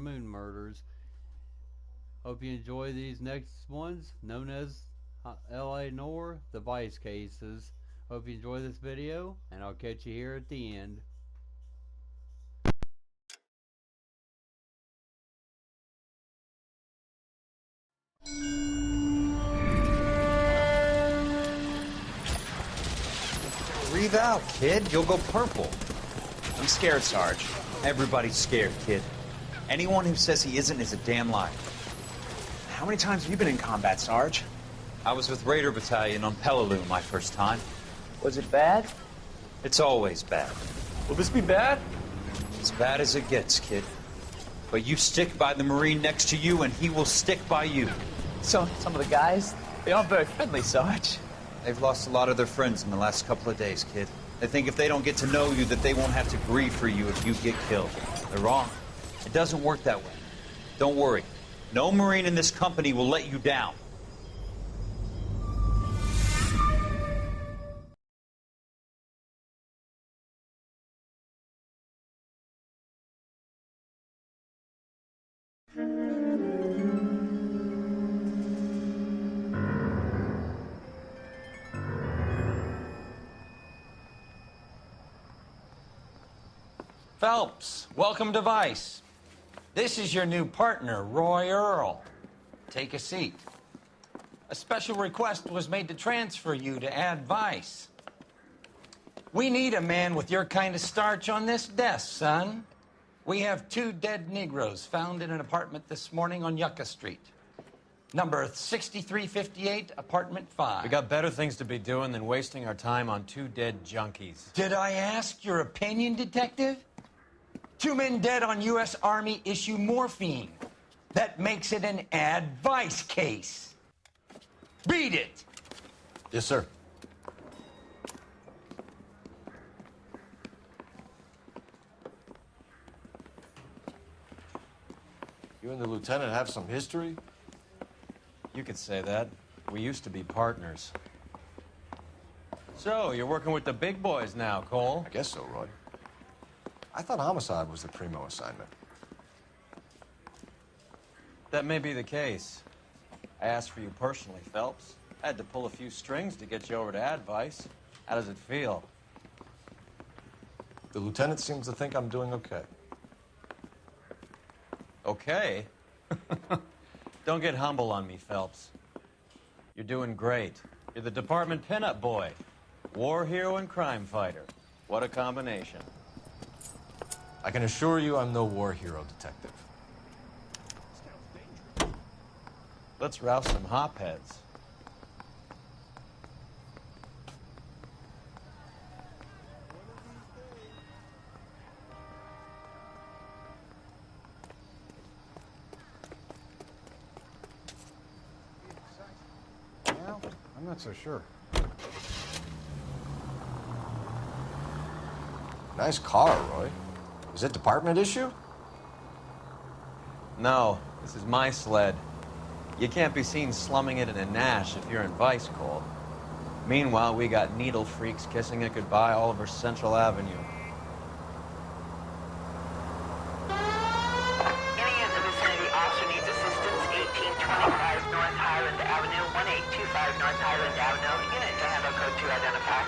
moon murders. Hope you enjoy these next ones, known as LA Noire, the Vice cases. Hope you enjoy this video, and I'll catch you here at the end. Breathe out, kid. You'll go purple. I'm scared, Sarge. Everybody's scared, kid. Anyone who says he isn't is a damn liar. How many times have you been in combat, Sarge? I was with Raider Battalion on Peleliu my first time. Was it bad? It's always bad. Will this be bad? As bad as it gets, kid. But you stick by the Marine next to you, and he will stick by you. So, some of the guys, they aren't very friendly, Sarge. They've lost a lot of their friends in the last couple of days, kid. They think if they don't get to know you, that they won't have to grieve for you if you get killed. They're wrong. It doesn't work that way. Don't worry. No Marine in this company will let you down. Phelps, welcome to Vice. This is your new partner, Roy Earl. Take a seat. A special request was made to transfer you to Ad Vice. We need a man with your kind of starch on this desk, son. We have 2 dead Negroes found in an apartment this morning on Yucca Street. Number 6358, apartment 5. We got better things to be doing than wasting our time on 2 dead junkies. Did I ask your opinion, detective? 2 men dead on U.S. Army issue morphine. That makes it an Ad Vice case. Read it. Yes, sir. You and the lieutenant have some history? You could say that. We used to be partners. So, you're working with the big boys now, Cole? I guess so, Roy. I thought homicide was the primo assignment. That may be the case. I asked for you personally, Phelps. I had to pull a few strings to get you over to Ad Vice. How does it feel? The lieutenant seems to think I'm doing okay. Okay? Don't get humble on me, Phelps. You're doing great. You're the department pinup boy. War hero and crime fighter. What a combination. I can assure you I'm no war hero, detective. Let's rouse some hopheads. Well, I'm not so sure. Nice car, Roy. Is it department issue? No, this is my sled. You can't be seen slumming it in a Nash if you're in Vice, Cole. Meanwhile, we got needle freaks kissing it goodbye all over Central Avenue. Any in the vicinity also needs assistance. 1825 North Highland Avenue, 1825 North Highland Avenue. Unit to handle code 2 identify.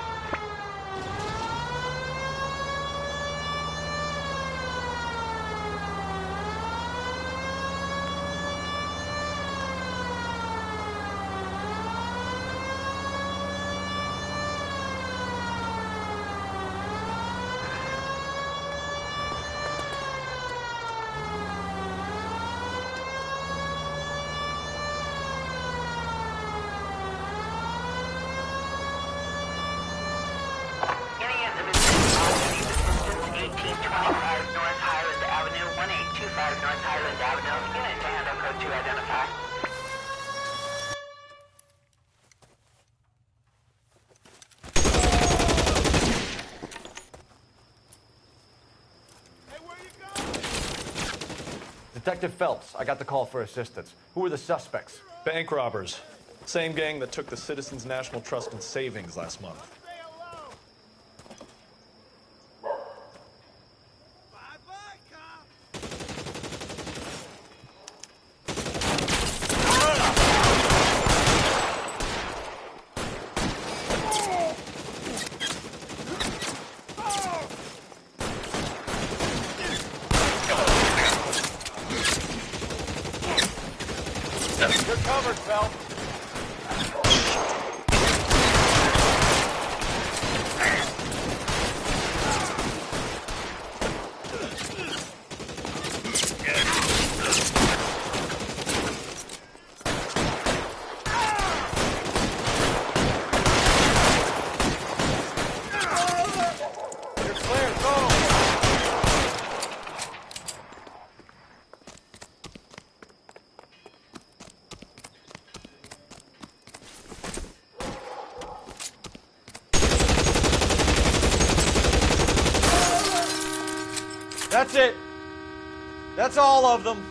Detective Phelps, I got the call for assistance. Who are the suspects? Bank robbers. Same gang that took the Citizens National Trust and Savings last month. You're covered, Phelps. You're clear, go! That's it. That's all of them.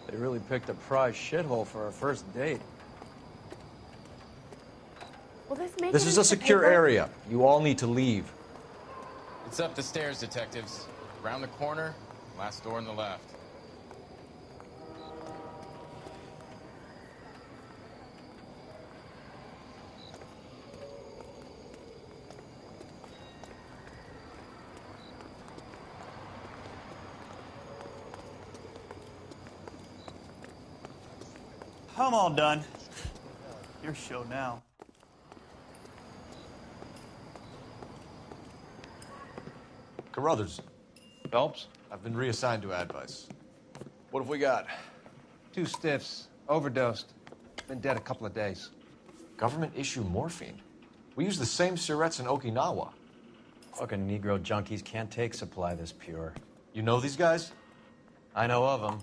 They really picked a prize shithole for our first date. Will this make This it is into a the secure paper? area. You all need to leave. It's up the stairs, detectives. Around the corner, last door on the left. I'm all done. Your show now. Carruthers, Phelps? I've been reassigned to Advice. What have we got? 2 stiffs. Overdosed. Been dead a couple of days. Government issue morphine. We use the same syrettes in Okinawa. Fucking Negro junkies can't take supply this pure. You know these guys? I know of them.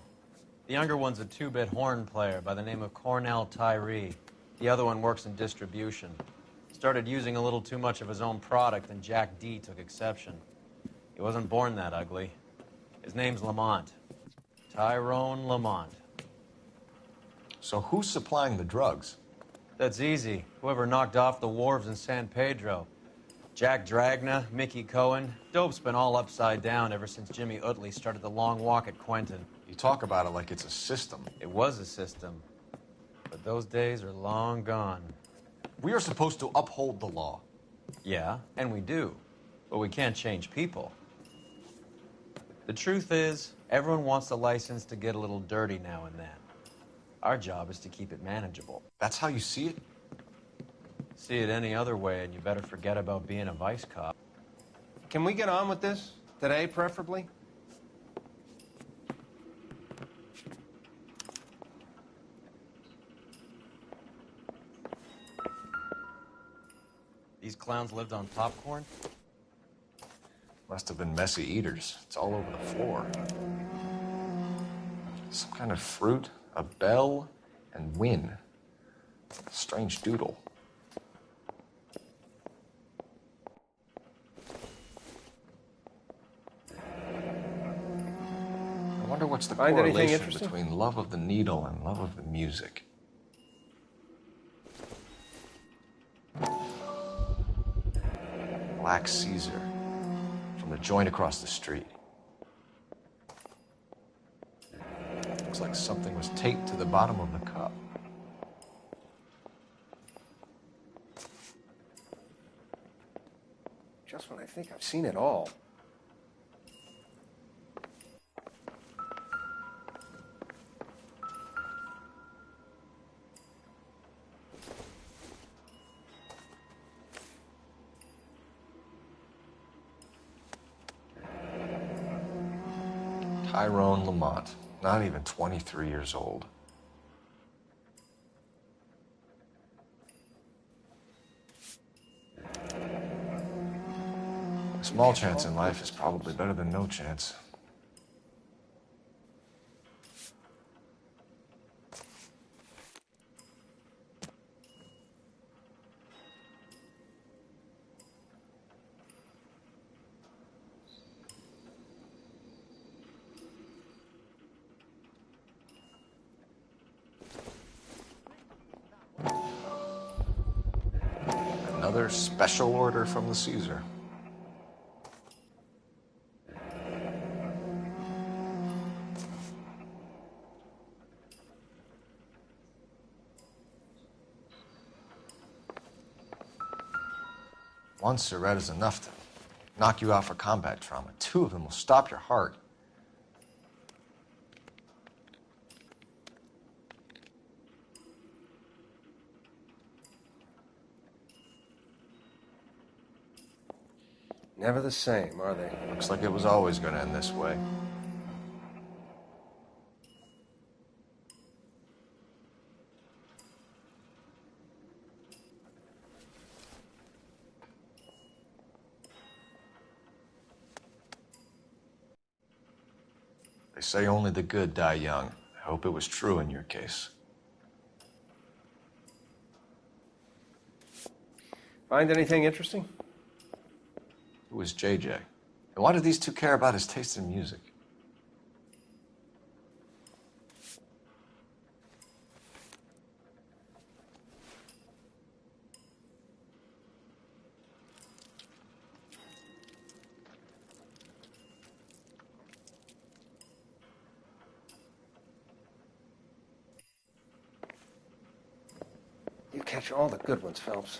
The younger one's a 2-bit horn player by the name of Cornell Tyree. The other one works in distribution. Started using a little too much of his own product, and Jack D took exception. He wasn't born that ugly. His name's Lamont. Tyrone Lamont. So who's supplying the drugs? That's easy. Whoever knocked off the wharves in San Pedro. Jack Dragna, Mickey Cohen. Dope's been all upside down ever since Jimmy Utley started the long walk at Quentin. You talk about it like it's a system. It was a system. But those days are long gone. We are supposed to uphold the law. Yeah, and we do. But we can't change people. The truth is, everyone wants a license to get a little dirty now and then. Our job is to keep it manageable. That's how you see it? See it any other way, and you better forget about being a vice cop. Can we get on with this? Today, preferably? These clowns lived on popcorn? Must have been messy eaters. It's all over the floor. Some kind of fruit, a bell, and win. Strange doodle. I wonder what's the Find anything correlation interesting? between love of the needle and love of the music. Black Caesar from from the joint across the street. Looks like something was taped to the bottom of the cup. Just when I think I've seen it all. Tyrone Lamont, not even 23 years old. A small chance in life is probably better than no chance. Another special order from the Caesar. One cigarette is enough to knock you out for combat trauma. Two of them will stop your heart. Never the same, are they? Looks like it was always going to end this way. They say only the good die young. I hope it was true in your case. Find anything interesting? Who was JJ? And why did these two care about his taste in music? You catch all the good ones, Phelps.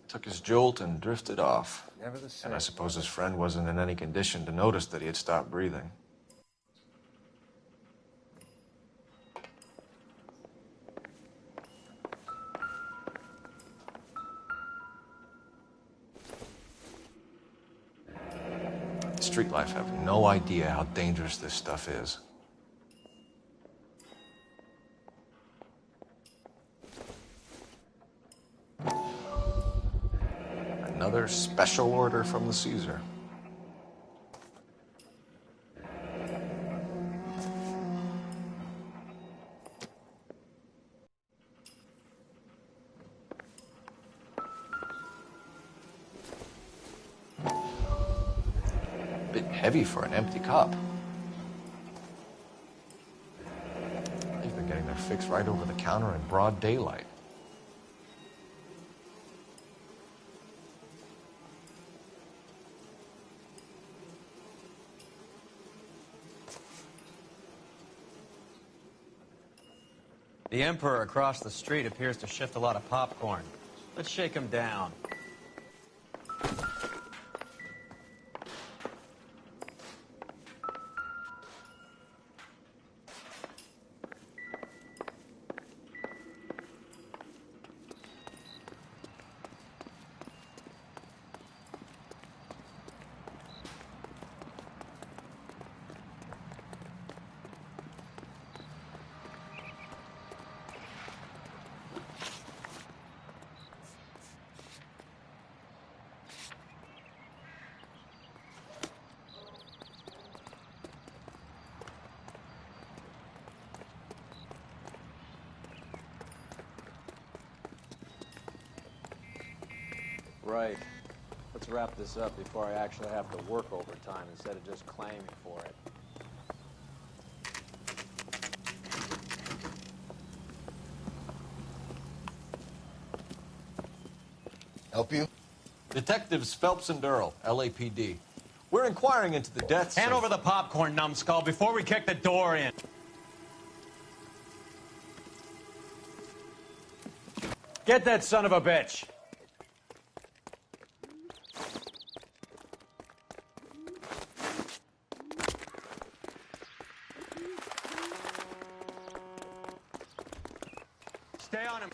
Took his jolt and drifted off. Never the same. And I suppose his friend wasn't in any condition to notice that he had stopped breathing. Street life have no idea how dangerous this stuff is. Another special order from the Caesar. Bit heavy for an empty cup. They've been getting their fix right over the counter in broad daylight. The Emperor across the street appears to shift a lot of popcorn. Let's shake him down. Right. Let's wrap this up before I actually have to work overtime instead of just claiming for it. Help you? Detectives Phelps and Earl, LAPD. We're inquiring into the deaths Hand of... over the popcorn, numbskull, before we kick the door in. Get that son of a bitch! Stay on him.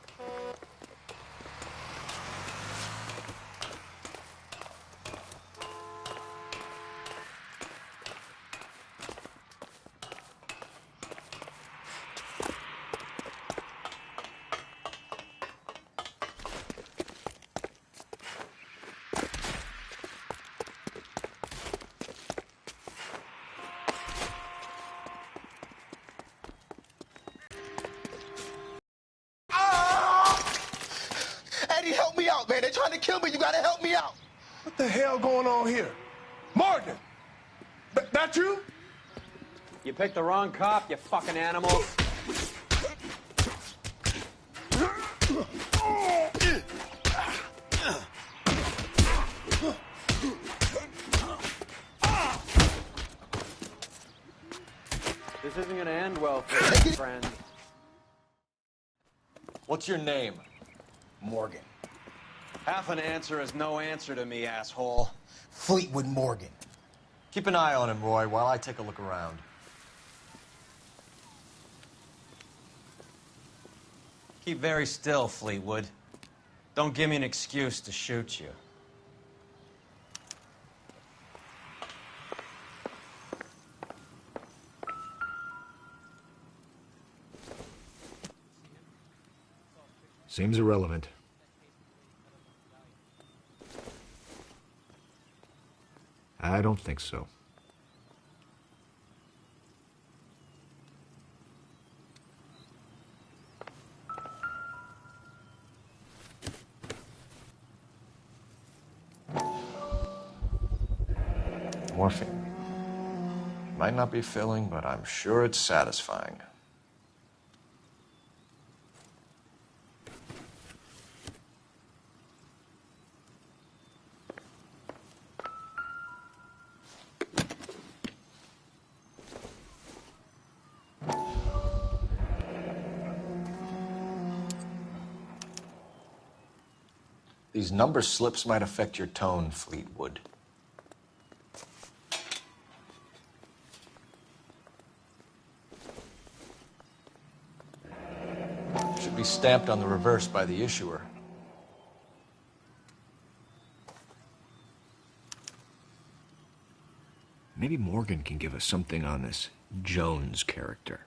Eddie, help me out, man. They're trying to kill me. You gotta help me out. What the hell going on here? Morgan! That you? You picked the wrong cop, you fucking animal. This isn't gonna end well for you, friend. What's your name? Morgan. Half an answer is no answer to me, asshole. Fleetwood Morgan. Keep an eye on him, Roy, while I take a look around. Keep very still, Fleetwood. Don't give me an excuse to shoot you. Seems irrelevant. I don't think so. Morphine. Might not be filling, but I'm sure it's satisfying. These number slips might affect your tone, Fleetwood. Should be stamped on the reverse by the issuer. Maybe Morgan can give us something on this Jones character.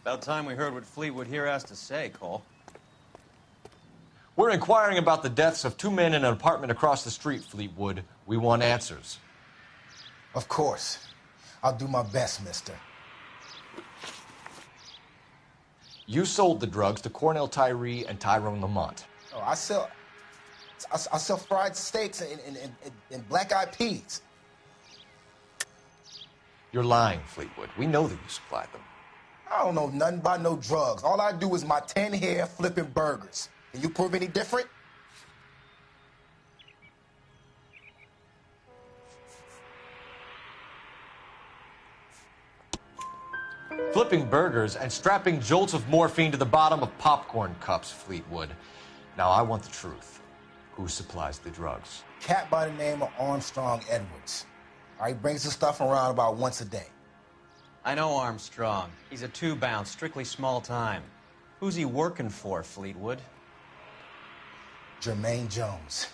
About time we heard what Fleetwood here has to say, Cole. We're inquiring about the deaths of two men in an apartment across the street, Fleetwood. We want answers. Of course. I'll do my best, mister. You sold the drugs to Cornell Tyree and Tyrone Lamont. Oh, I sell fried steaks and black-eyed peas. You're lying, Fleetwood. We know that you supplied them. I don't know nothing about no drugs. All I do is my 10 hair flipping burgers. Can you prove any different? Flipping burgers and strapping jolts of morphine to the bottom of popcorn cups, Fleetwood. Now, I want the truth. Who supplies the drugs? Cat by the name of Armstrong Edwards. All right, brings the stuff around about once a day. I know Armstrong. He's a two-bound, strictly small time. Who's he working for, Fleetwood? Jermaine Jones.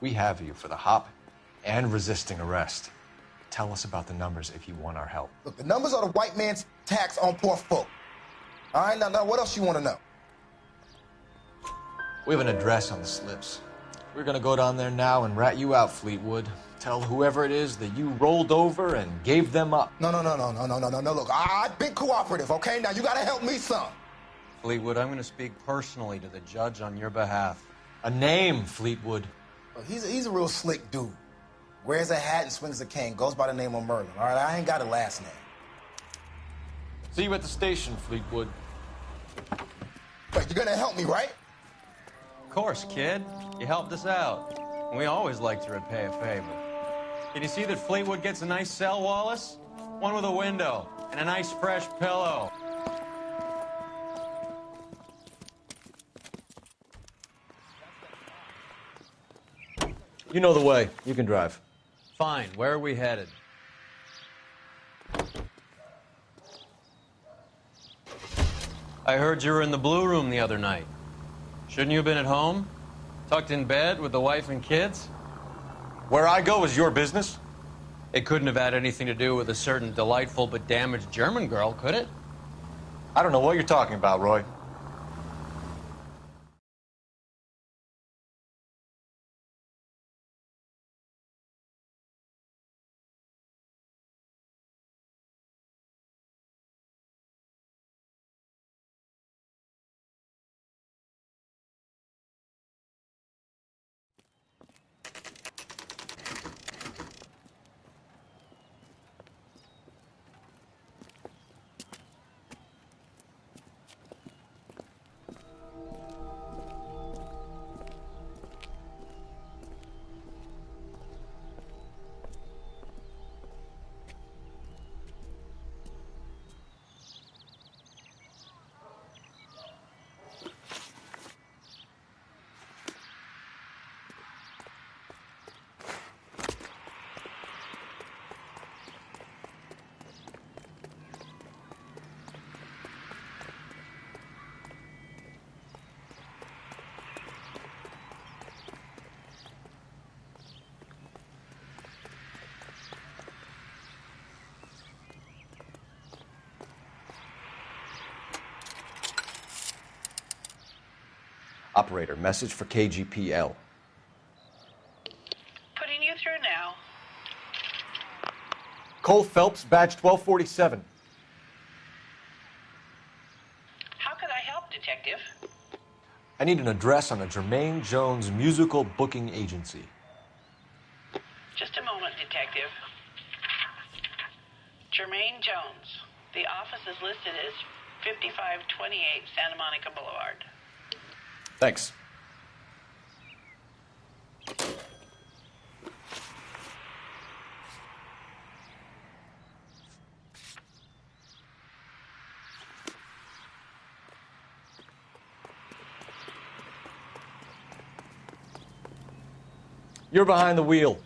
We have you for the hop and resisting arrest. Tell us about the numbers if you want our help. Look, the numbers are the white man's tax on poor folk. All right, now what else you want to know? We have an address on the slips. We're gonna go down there now and rat you out, Fleetwood. Tell whoever it is that you rolled over and gave them up. No. Look, I've been cooperative, okay? Now you gotta help me some. Fleetwood, I'm gonna speak personally to the judge on your behalf. A name, Fleetwood. Look, he's a real slick dude. Wears a hat and swings a cane. Goes by the name of Merlin, all right? I ain't got a last name. See you at the station, Fleetwood. Wait, you're gonna help me, right? Of course, kid. You helped us out. We always like to repay a favor. Did you see that Fleetwood gets a nice cell, Wallace? One with a window and a nice fresh pillow. You know the way. You can drive. Fine. Where are we headed? I heard you were in the Blue Room the other night. Shouldn't you have been at home? Tucked in bed with the wife and kids? Where I go is your business? It couldn't have had anything to do with a certain delightful but damaged German girl, could it? I don't know what you're talking about, Roy. Operator, message for KGPL. Putting you through now. Cole Phelps, badge 1247. How could I help, Detective? I need an address on a Jermaine Jones musical booking agency. Just a moment, Detective. Jermaine Jones. The office is listed as 5528 Santa Monica Boulevard. Thanks. You're behind the wheel.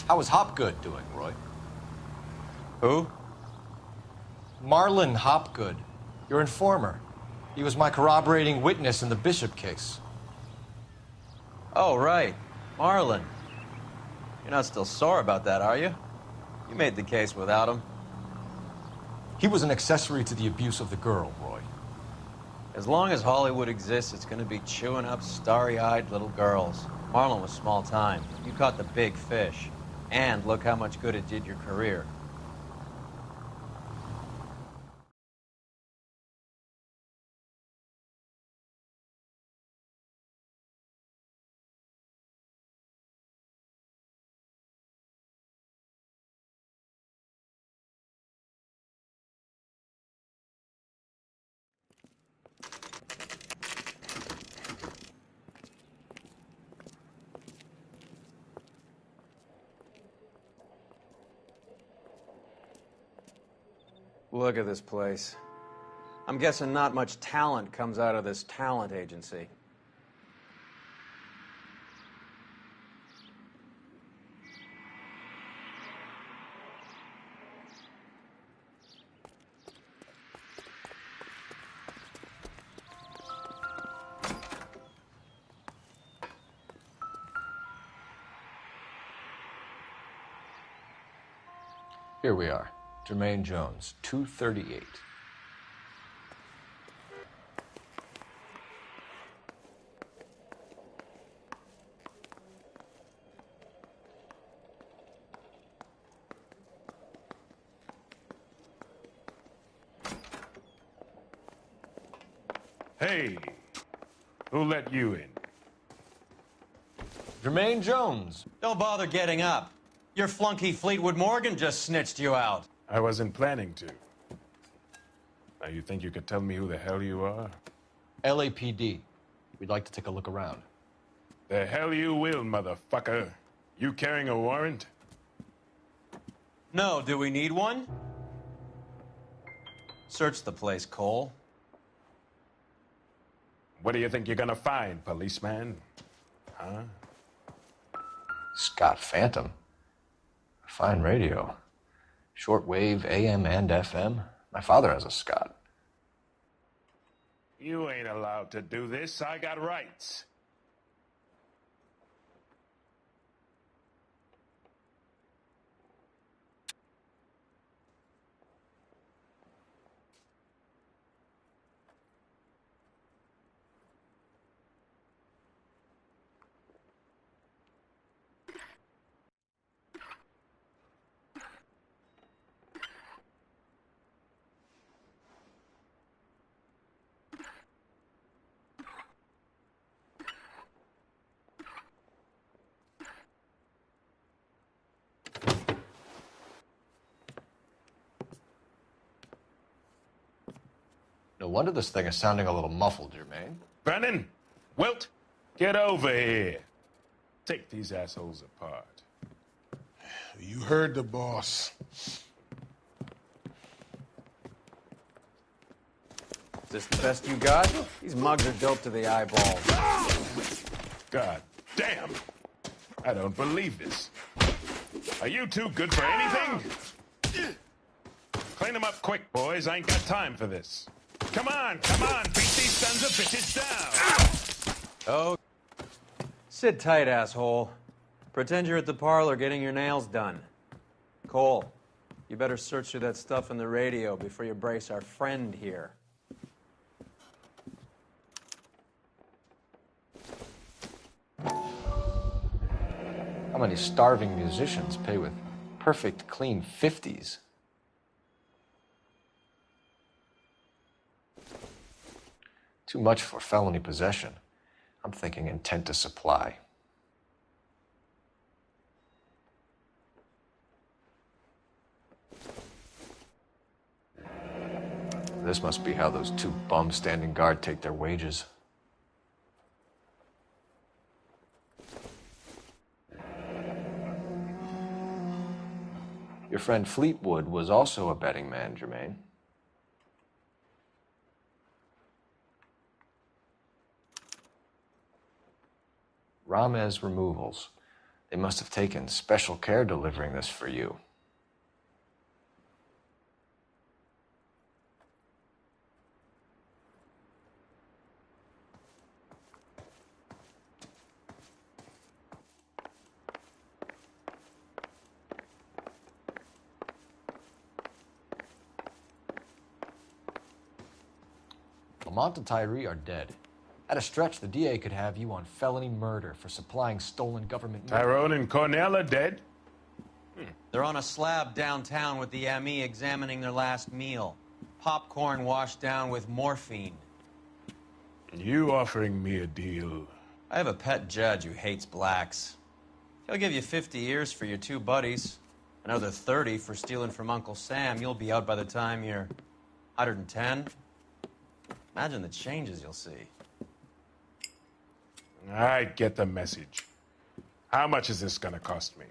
How was Hopgood doing, Roy? Who? Marlon Hopgood, your informer. He was my corroborating witness in the Bishop case. Oh, right. Marlon. You're not still sore about that, are you? You made the case without him. He was an accessory to the abuse of the girl, Roy. As long as Hollywood exists, it's going to be chewing up starry-eyed little girls. Marlon was small time. You caught the big fish. And look how much good it did your career. Look at this place. I'm guessing not much talent comes out of this talent agency. Here we are. Jermaine Jones, 238. Hey, who let you in? Jermaine Jones. Don't bother getting up. Your flunky Fleetwood Morgan just snitched you out. I wasn't planning to. Now, you think you could tell me who the hell you are? LAPD. We'd like to take a look around. The hell you will, motherfucker. You carrying a warrant? No, do we need one? Search the place, Cole. What do you think you're gonna find, policeman? Huh? Scott Phantom. Fine radio. Shortwave, AM and FM. My father has a Scott. You ain't allowed to do this. I got rights. No wonder this thing is sounding a little muffled, Jermaine. Brennan, Wilt, get over here. Take these assholes apart. You heard the boss. Is this the best you got? These mugs are dope to the eyeballs. God damn. I don't believe this. Are you too good for anything? Clean them up quick, boys. I ain't got time for this. Come on, beat these sons of bitches down! Oh. Sit tight, asshole. Pretend you're at the parlor getting your nails done. Cole, you better search through that stuff in the radio before you brace our friend here. How many starving musicians pay with perfect, clean 50s? Too much for felony possession. I'm thinking intent to supply. This must be how those two bums standing guard take their wages. Your friend Fleetwood was also a betting man, Jermaine. Ramez Removals. They must have taken special care delivering this for you. Lamont and Tyree are dead. At a stretch, the DA could have you on felony murder for supplying stolen government money. Tyrone and Cornell are dead? They're on a slab downtown with the ME examining their last meal. Popcorn washed down with morphine. You offering me a deal? I have a pet judge who hates blacks. He'll give you 50 years for your two buddies. Another 30 for stealing from Uncle Sam. You'll be out by the time you're 110. Imagine the changes you'll see. I get the message. How much is this gonna cost me?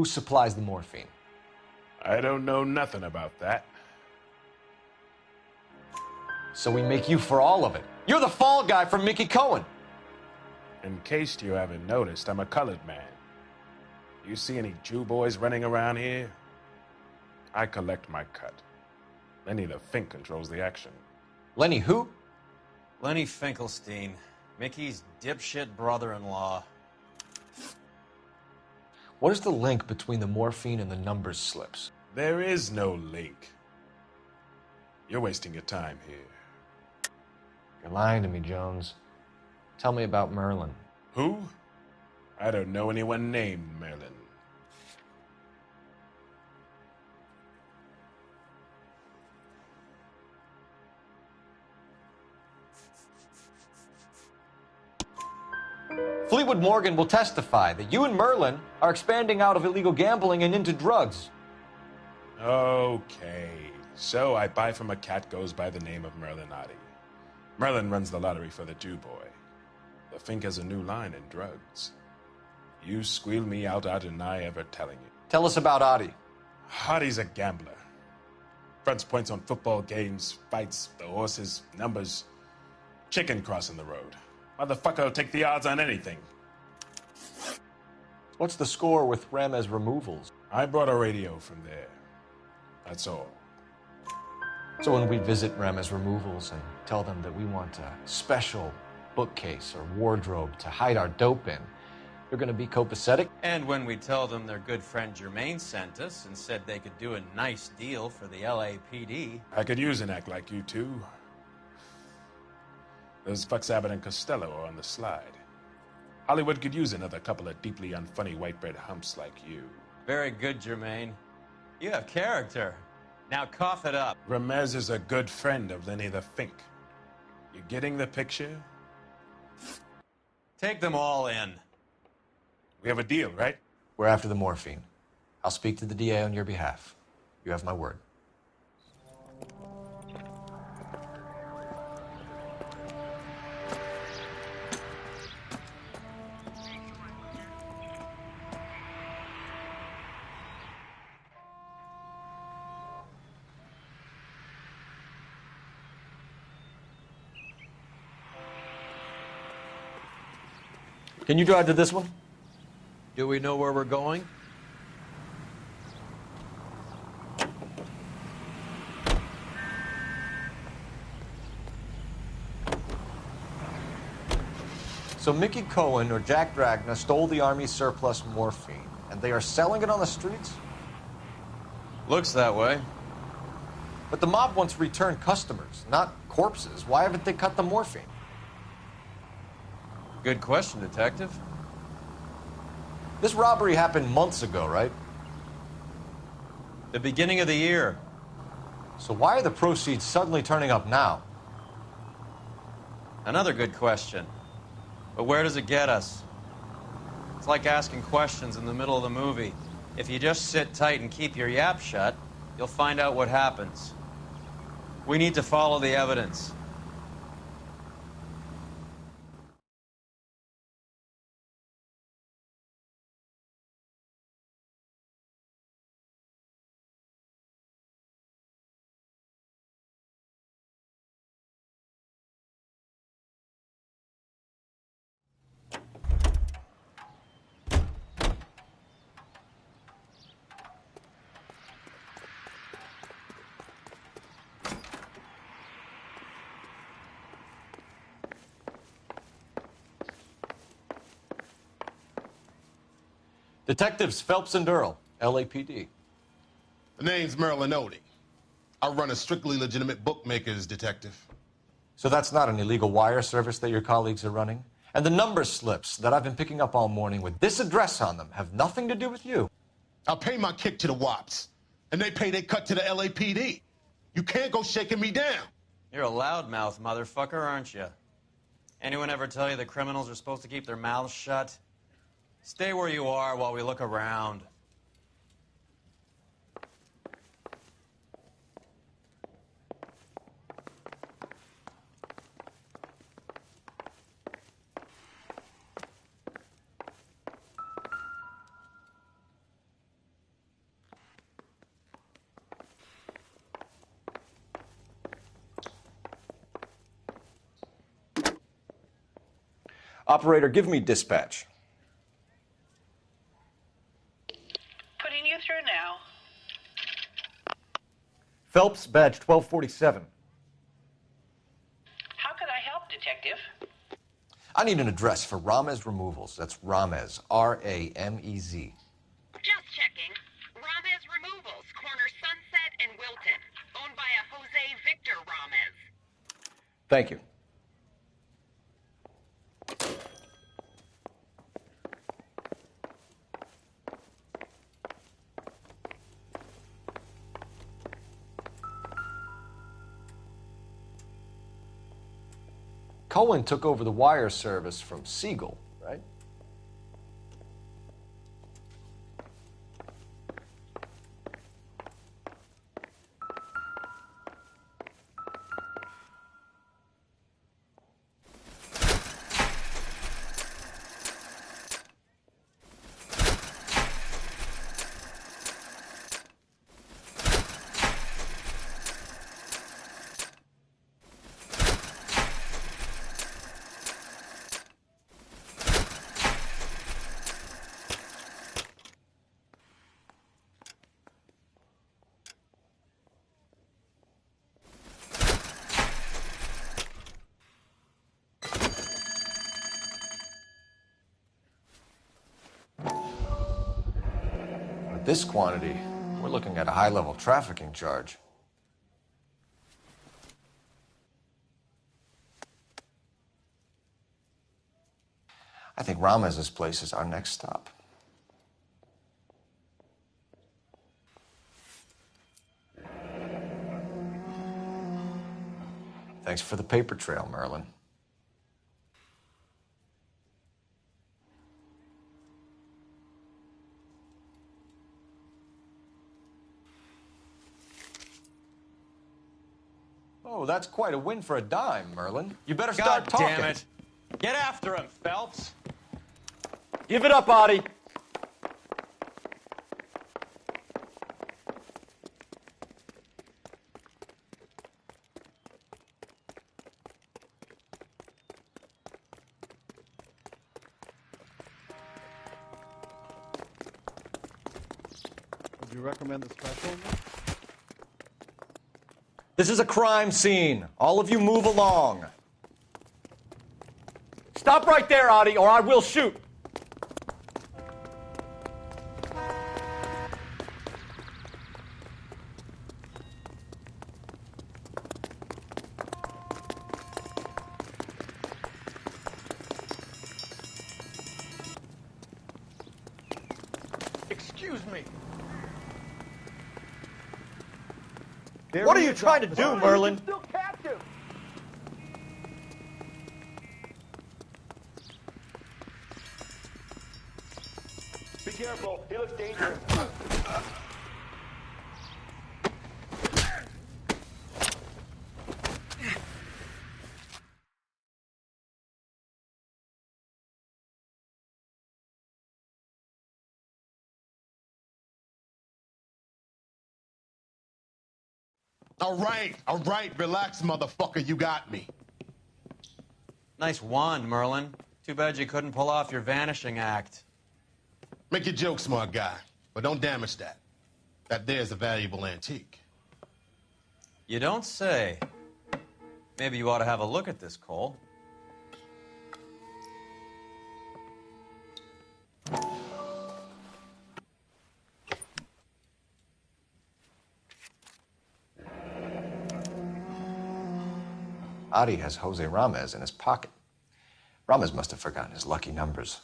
Who supplies the morphine? I don't know nothing about that. So we make you for all of it. You're the fall guy from Mickey Cohen. In case you haven't noticed, I'm a colored man. You see any Jew boys running around here? I collect my cut. Lenny the Fink controls the action. Lenny who? Lenny Finkelstein, Mickey's dipshit brother-in-law. What is the link between the morphine and the numbers slips? There is no link. You're wasting your time here. You're lying to me, Jones. Tell me about Merlin. Who? I don't know anyone named Merlin. Fleetwood Morgan will testify that you and Merlin are expanding out of illegal gambling and into drugs. Okay. So I buy from a cat goes by the name of Merlinotti. Merlin runs the lottery for the Jew boy. The Fink has a new line in drugs. You squeal me out, I deny ever telling you. Tell us about Adi. Adi's a gambler. Fronts points on football games, fights, the horses, numbers. Chicken crossing the road. Motherfucker will take the odds on anything. What's the score with Ramez removals? I brought a radio from there. That's all. So when we visit Ramez removals and tell them that we want a special bookcase or wardrobe to hide our dope in, you're going to be copacetic? And when we tell them their good friend Jermaine sent us and said they could do a nice deal for the LAPD. I could use an act like you two. Those fucks Abbott and Costello are on the slide. Hollywood could use another couple of deeply unfunny white bread humps like you. Very good, Jermaine. You have character. Now cough it up. Ramez is a good friend of Lenny the Fink. You getting the picture? Take them all in. We have a deal, right? We're after the morphine. I'll speak to the DA on your behalf. You have my word. Can you drive to this one? Do we know where we're going? So Mickey Cohen or Jack Dragna stole the Army's surplus morphine, and they are selling it on the streets? Looks that way. But the mob wants return customers, not corpses. Why haven't they cut the morphine? Good question, Detective. This robbery happened months ago, right? The beginning of the year. So why are the proceeds suddenly turning up now? Another good question. But where does it get us? It's like asking questions in the middle of the movie. If you just sit tight and keep your yap shut, you'll find out what happens. We need to follow the evidence. Detectives Phelps and Earl, LAPD. The name's Merlin Odie. I run a strictly legitimate bookmakers detective. So that's not an illegal wire service that your colleagues are running? And the number slips that I've been picking up all morning with this address on them have nothing to do with you? I pay my kick to the WAPs, and they pay their cut to the LAPD. You can't go shaking me down. You're a loudmouth motherfucker, aren't you? Anyone ever tell you that criminals are supposed to keep their mouths shut? Stay where you are while we look around. Operator, give me dispatch. Putting you through now. Phelps, badge 1247. How could I help, Detective? I need an address for Ramez Removals. That's Ramez, R-A-M-E-Z. Just checking. Ramez Removals, corner Sunset and Wilton. Owned by a Jose Victor Ramez. Thank you. Cohen took over the wire service from Siegel, right? With this quantity, we're looking at a high-level trafficking charge. I think Ramez's place is our next stop. Thanks for the paper trail, Merlin. Oh, that's quite a win for a dime, Merlin. You better start God talking. damn it. Get after him, Phelps. Give it up, Audie. Would you recommend the special? This is a crime scene. All of you move along. Stop right there, Audie, or I will shoot. Excuse me. What are you trying to do, Merlin? Still captive. Be careful. He looks dangerous. All right, relax, motherfucker, you got me. Nice wand, Merlin. Too bad you couldn't pull off your vanishing act. Make your joke, smart guy, but don't damage that. That there's a valuable antique. You don't say. Maybe you ought to have a look at this, Cole. Audie has Jose Ramez in his pocket. Ramez must have forgotten his lucky numbers.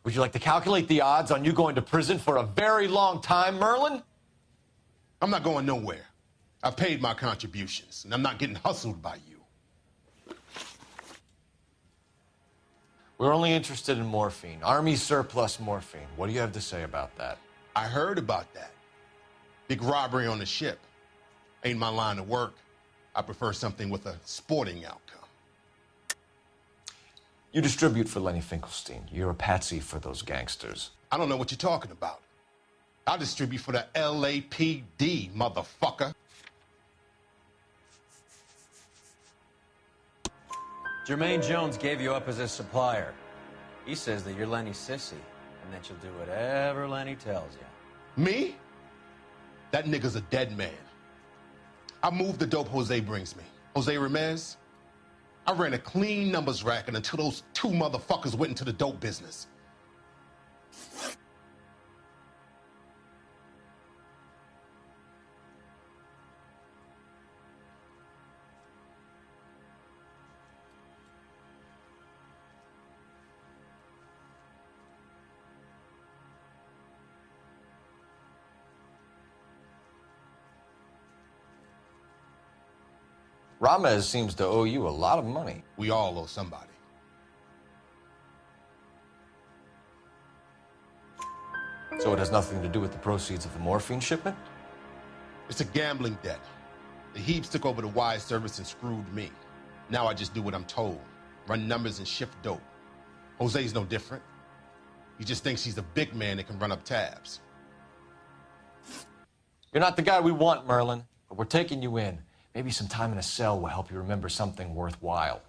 Would you like to calculate the odds on you going to prison for a very long time, Merlin? I'm not going nowhere. I've paid my contributions, and I'm not getting hustled by you. We're only interested in morphine. Army surplus morphine. What do you have to say about that? I heard about that. Big robbery on the ship. Ain't my line of work. I prefer something with a sporting outcome. You distribute for Lenny Finkelstein. You're a patsy for those gangsters. I don't know what you're talking about. I'll distribute for the LAPD, motherfucker. Jermaine Jones gave you up as his supplier. He says that you're Lenny's sissy, and that you'll do whatever Lenny tells you. Me? That nigga's a dead man. I moved the dope Jose brings me. Jose Ramirez? I ran a clean numbers racket until those two motherfuckers went into the dope business. Ramez seems to owe you a lot of money. We all owe somebody. So it has nothing to do with the proceeds of the morphine shipment? It's a gambling debt. The Heaps took over the wire service and screwed me. Now I just do what I'm told. Run numbers and shift dope. Jose's no different. He just thinks he's a big man that can run up tabs. You're not the guy we want, Merlin, but we're taking you in. Maybe some time in a cell will help you remember something worthwhile.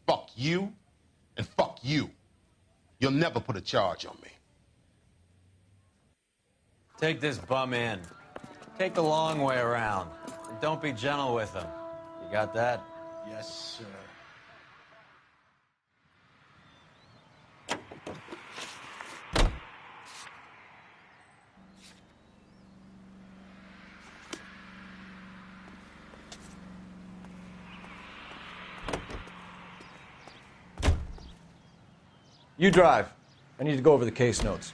Fuck you, and fuck you. You'll never put a charge on me. Take this bum in. Take the long way around. And don't be gentle with him. You got that? Yes, sir. You drive. I need to go over the case notes.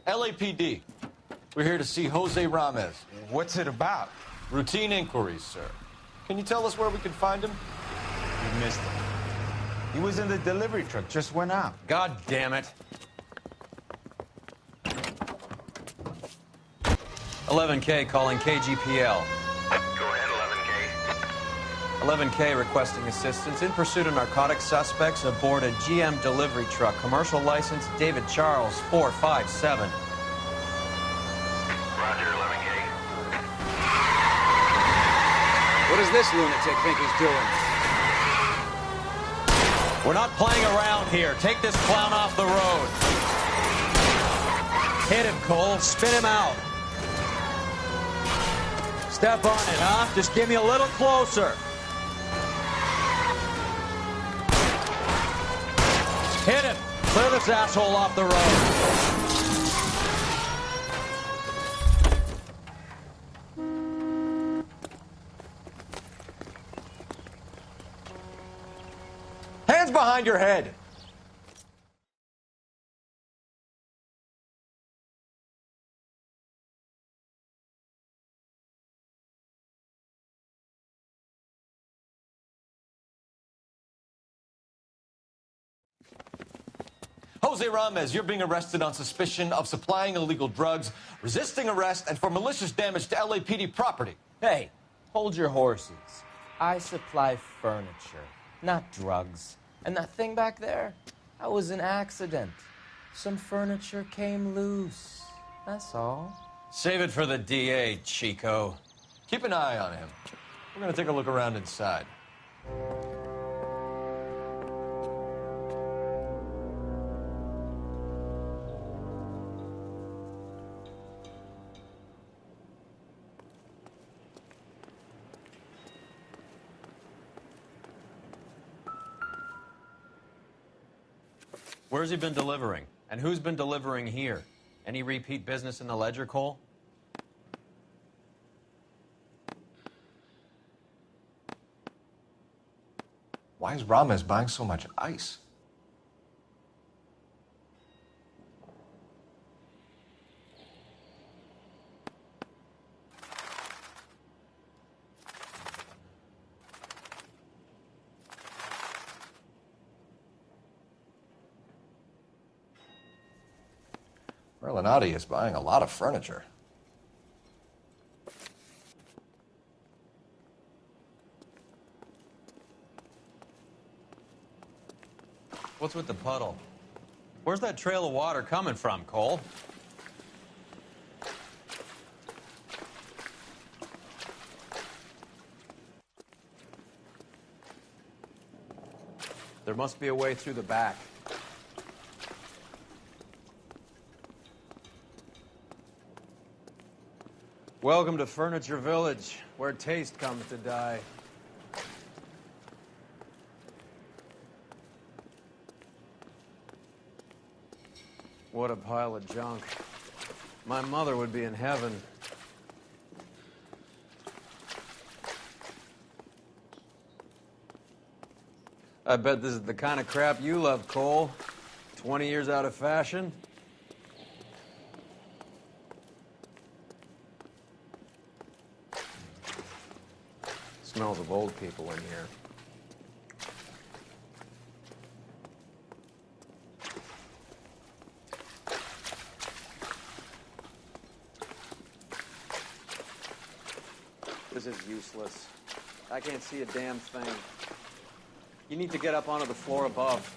LAPD. We're here to see Jose Ramez. What's it about? Routine inquiries, sir. Can you tell us where we can find him? You missed him. He was in the delivery truck, just went out. God damn it. 11K calling KGPL. Go ahead, 11K. 11K requesting assistance in pursuit of narcotic suspects aboard a GM delivery truck. Commercial license David Charles 457. Roger, 11K. What does this lunatic think he's doing? We're not playing around here. Take this clown off the road. Hit him, Cole. Spin him out. Step on it, huh? Just give me a little closer. Hit him. Clear this asshole off the road. Hands behind your head. Jose Ramez, you're being arrested on suspicion of supplying illegal drugs, resisting arrest, and for malicious damage to LAPD property. Hey, hold your horses. I supply furniture, not drugs. And that thing back there, that was an accident. Some furniture came loose. That's all. Save it for the DA, Chico. Keep an eye on him. We're going to take a look around inside. Where's he been delivering? And who's been delivering here? Any repeat business in the ledger, Cole? Why is Ramez buying so much ice? Merlinati is buying a lot of furniture. What's with the puddle? Where's that trail of water coming from, Cole? There must be a way through the back. Welcome to Furniture Village, where taste comes to die. What a pile of junk. My mother would be in heaven. I bet this is the kind of crap you love, Cole. 20 years out of fashion. Smells of old people in here. This is useless. I can't see a damn thing. You need to get up onto the floor above.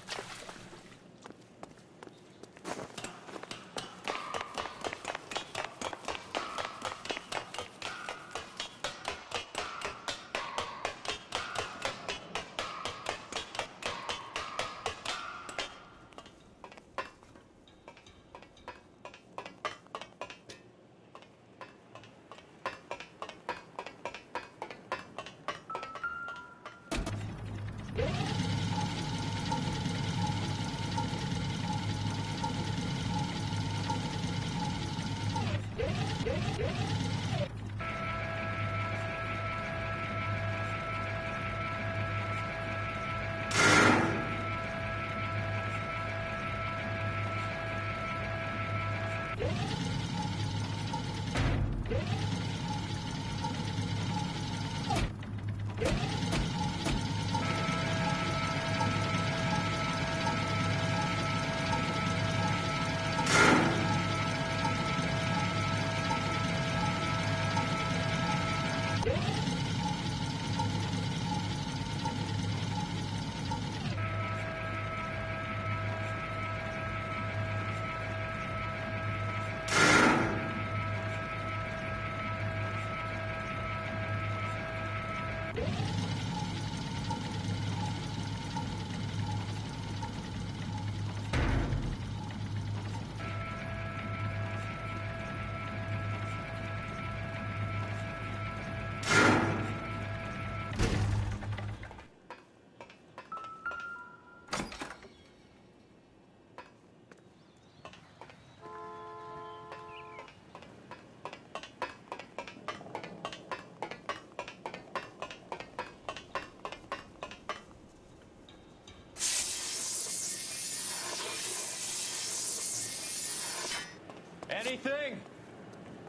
Anything?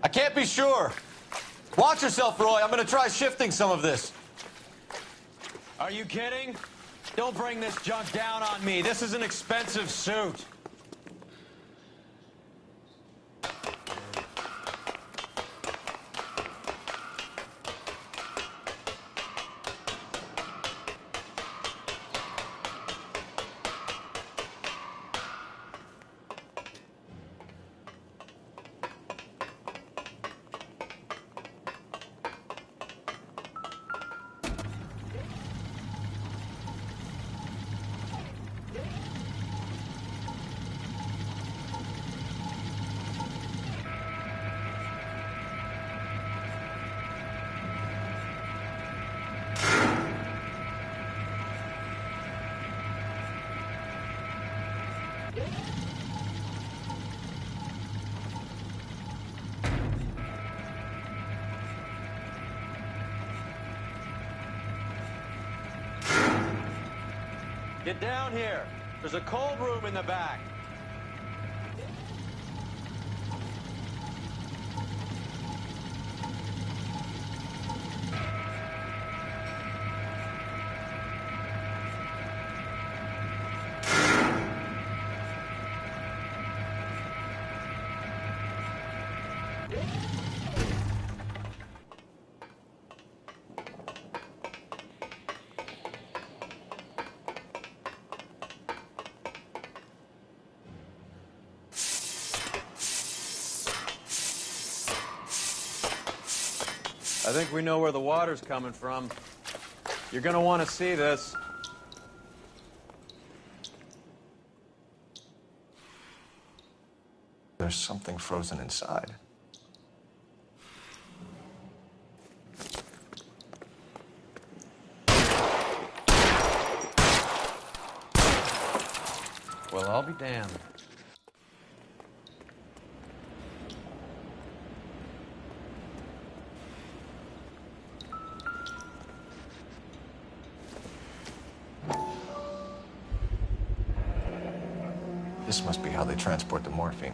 I can't be sure. Watch yourself, Roy. I'm going to try shifting some of this. Are you kidding? Don't bring this junk down on me. This is an expensive suit. Get down here. There's a cold room in the back. I think we know where the water's coming from. You're gonna want to see this. There's something frozen inside. Well, I'll be damned. This must be how they transport the morphine.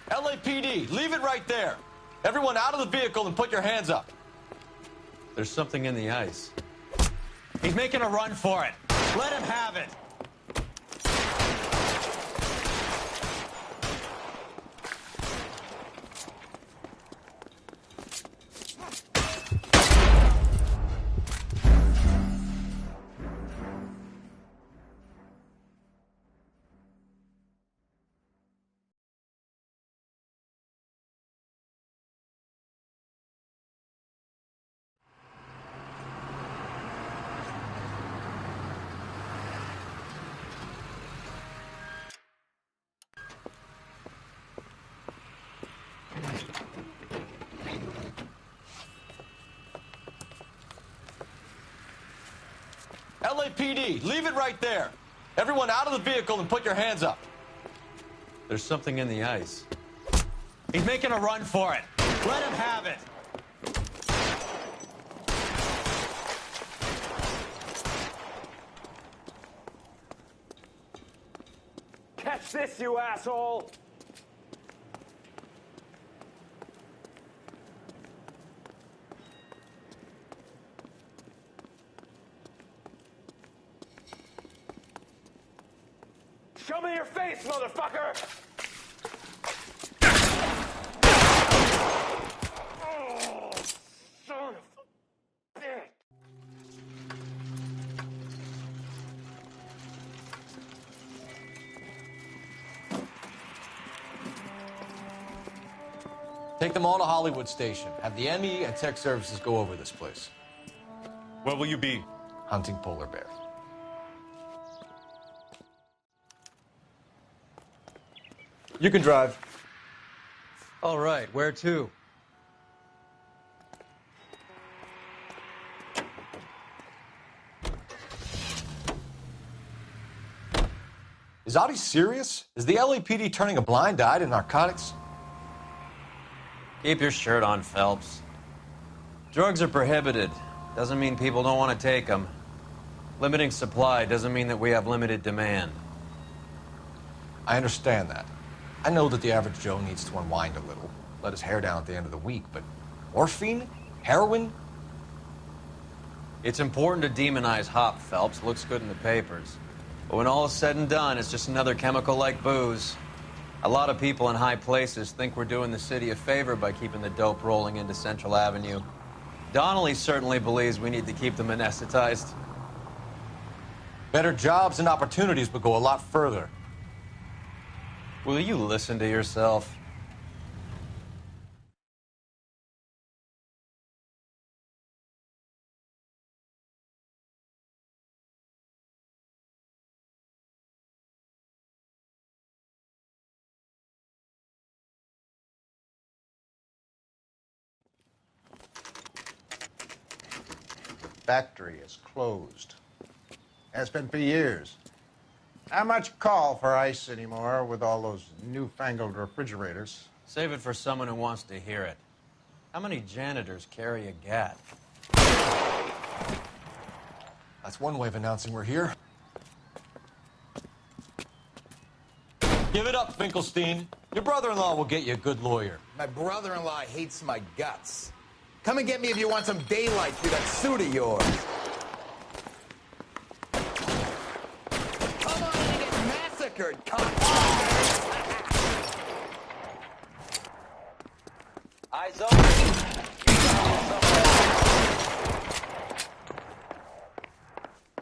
LAPD, leave it right there. Everyone out of the vehicle and put your hands up. There's something in the ice. He's making a run for it. Let him have it. LAPD, leave it right there. Everyone out of the vehicle and put your hands up. There's something in the ice. He's making a run for it. Let him have it. Catch this, you asshole! Show me your face, motherfucker! Oh, son of a bitch! Take them all to Hollywood Station. Have the ME and tech services go over this place. Where will you be? Hunting polar bear. You can drive. All right, where to? Is Audie serious? Is the LAPD turning a blind eye to narcotics? Keep your shirt on, Phelps. Drugs are prohibited. Doesn't mean people don't want to take them. Limiting supply doesn't mean that we have limited demand. I understand that. I know that the average Joe needs to unwind a little, let his hair down at the end of the week, but morphine? Heroin? It's important to demonize hop, Phelps. Looks good in the papers. But when all is said and done, it's just another chemical like booze. A lot of people in high places think we're doing the city a favor by keeping the dope rolling into Central Avenue. Donnelly certainly believes we need to keep them anesthetized. Better jobs and opportunities would go a lot further. Will you listen to yourself? Factory is closed. Has been for years. Not much call for ice anymore with all those newfangled refrigerators. Save it for someone who wants to hear it. How many janitors carry a gat? That's one way of announcing we're here. Give it up, Finkelstein. Your brother-in-law will get you a good lawyer. My brother-in-law hates my guts. Come and get me if you want some daylight through that suit of yours. Come on and get massacred, cocksuckers! Eyes open.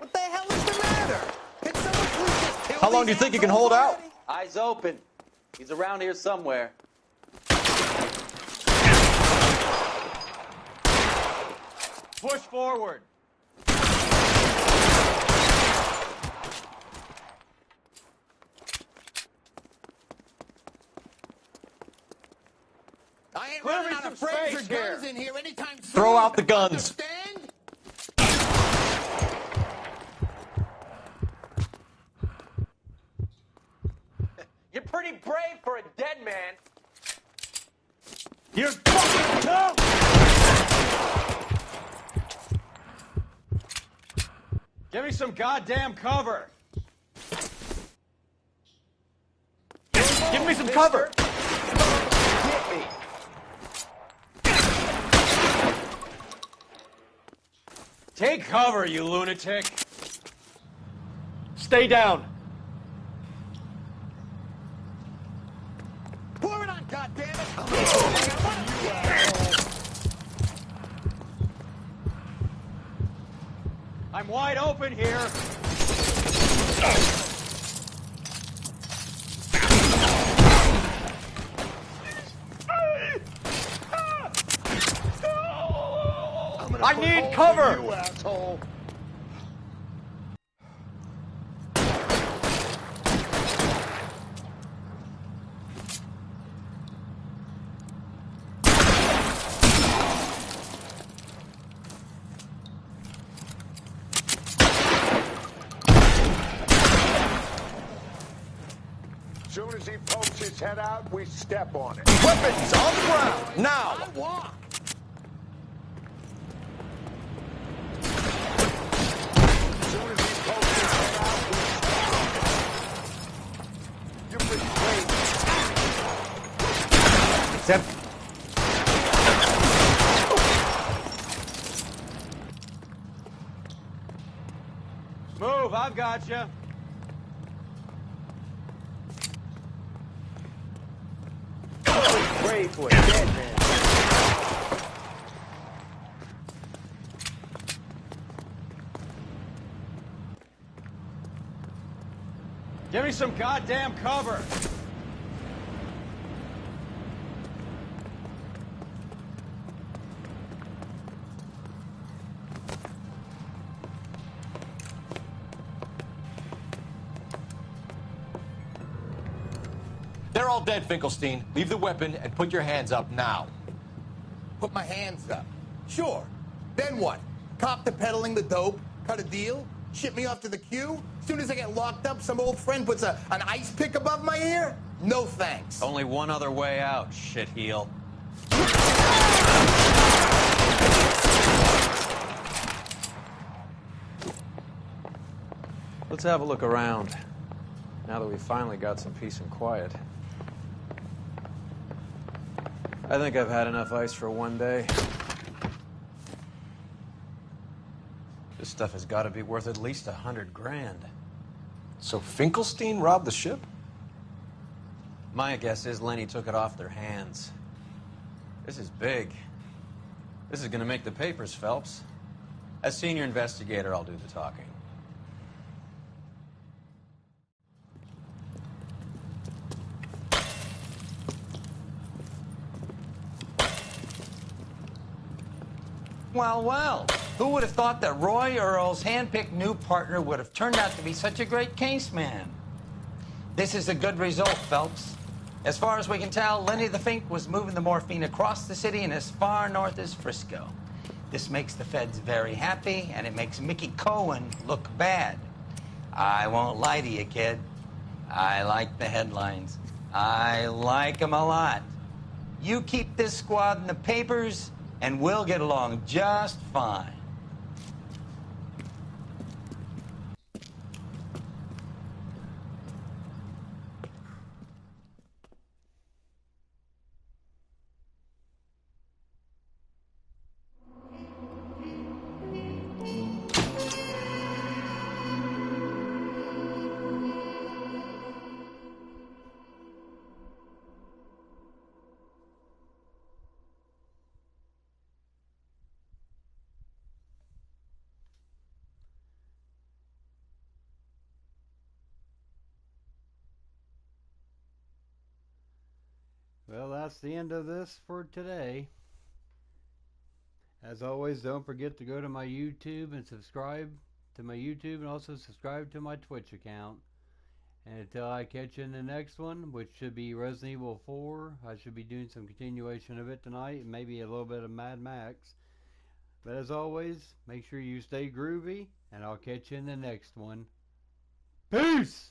What the hell is the matter? Can someone please just kill How long do you think you can hold out? Eyes open. He's around here somewhere. Push forward. I ain't Clear running me out some of frames space or guns here. in here anytime soon. Throw out the guns. Understand? You're pretty brave for a dead man. You're fucking tough! Give me some goddamn cover. Give me some cover. Hit me. Take cover, you lunatic. Stay down. Pour it on, goddammit! I'm wide open here. I need cover. You asshole. Soon as he pokes his head out, we step on it. Weapons on the ground, now! I walk! Soon as he pokes his head out, we step on it. You're pretty brave. Except... Move, I've got you. Brave for a dead man. Give me some goddamn cover. They're all dead, Finkelstein. Leave the weapon and put your hands up now. Put my hands up. Sure. Then what? Cop to peddling the dope? Cut a deal? Ship me off to the queue? Soon as I get locked up, some old friend puts an ice pick above my ear? No thanks. Oh. Only one other way out, shitheel. Let's have a look around, now that we've finally got some peace and quiet. I think I've had enough ice for one day. This stuff has got to be worth at least $100 grand. So Finkelstein robbed the ship? My guess is Lenny took it off their hands. This is big. This is going to make the papers, Phelps. As senior investigator, I'll do the talking. Well, well, who would have thought that Roy Earl's handpicked new partner would have turned out to be such a great case man? This is a good result, Phelps. As far as we can tell, Lenny the Fink was moving the morphine across the city and as far north as Frisco. This makes the feds very happy, and it makes Mickey Cohen look bad. I won't lie to you, kid. I like the headlines. I like them a lot. You keep this squad in the papers, and we'll get along just fine. that's the end of this for today. As always, don't forget to go to my YouTube and subscribe to my YouTube, and also subscribe to my Twitch account. And until I catch you in the next one, which should be Resident Evil 4, I should be doing some continuation of it tonight, and maybe a little bit of Mad Max. But as always, make sure you stay groovy, and I'll catch you in the next one. Peace!